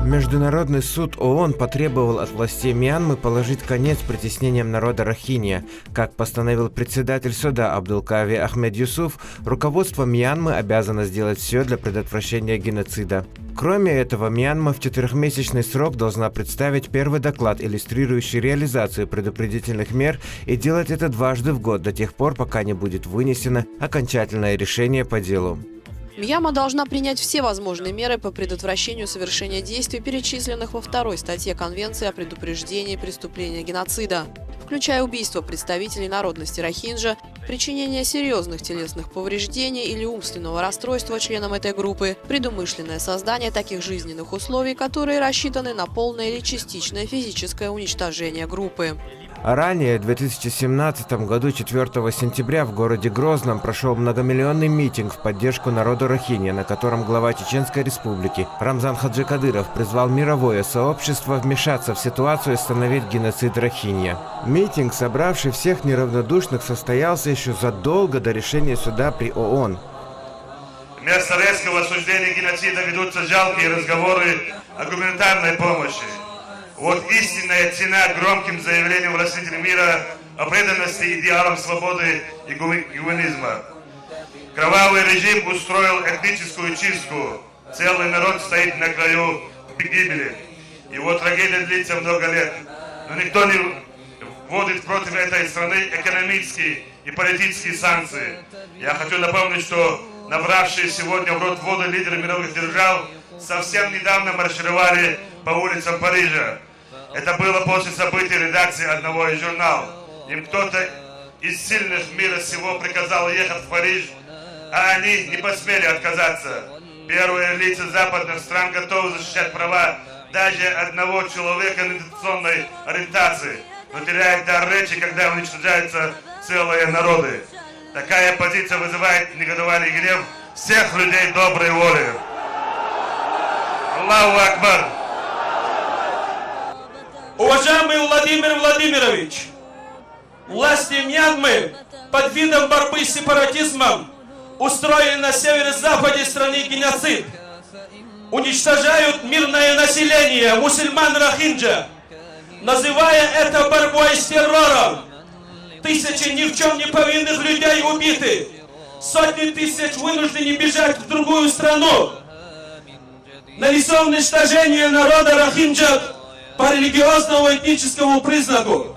Международный суд ООН потребовал от властей Мьянмы положить конец притеснениям народа Рохинья. Как постановил председатель суда Абдулкави Ахмед Юсуф, руководство Мьянмы обязано сделать все для предотвращения геноцида. Кроме этого, Мьянма в 4-месячный срок должна представить первый доклад, иллюстрирующий реализацию предупредительных мер, и делать это дважды в год до тех пор, пока не будет вынесено окончательное решение по делу. Мьянма должна принять все возможные меры по предотвращению совершения действий, перечисленных во 2-й статье Конвенции о предупреждении преступления геноцида, включая убийство представителей народности рохинджа, причинение серьезных телесных повреждений или умственного расстройства членам этой группы, предумышленное создание таких жизненных условий, которые рассчитаны на полное или частичное физическое уничтожение группы. Ранее, в 2017 году, 4 сентября, в городе Грозном прошел многомиллионный митинг в поддержку народа Рохинья, на котором глава Чеченской Республики Рамзан Хаджикадыров призвал мировое сообщество вмешаться в ситуацию и остановить геноцид Рохинья. Митинг, собравший всех неравнодушных, состоялся еще задолго до решения суда при ООН. Вместо резкого осуждения геноцида ведутся жалкие разговоры о гуманитарной помощи. Вот истинная цена громким заявлениям властителей мира о преданности идеалам свободы и гуманизма. Кровавый режим устроил этническую чистку. Целый народ стоит на краю гибели. Его трагедия длится много лет. Но никто не вводит против этой страны экономические и политические санкции. Я хочу напомнить, что набравшие сегодня в рот воду лидеры мировых держав совсем недавно маршировали по улицам Парижа. Это было после событий редакции одного из журналов. Им кто-то из сильных мира сего приказал ехать в Париж, а они не посмели отказаться. Первые лица западных стран готовы защищать права даже одного человека национальной ориентации, но теряют дар речи, когда уничтожаются целые народы. Такая позиция вызывает негодование и гнев всех людей доброй воли. Аллаху Акбар! Уважаемый Владимир Владимирович, власти Мьянмы под видом борьбы с сепаратизмом устроили на северо-западе страны геноцид. Уничтожают мирное население, мусульман Рохинджа, называя это борьбой с террором. Тысячи ни в чем не повинных людей убиты. Сотни тысяч вынуждены бежать в другую страну. Налицо уничтожение народа Рохинджа по религиозному и этническому признаку.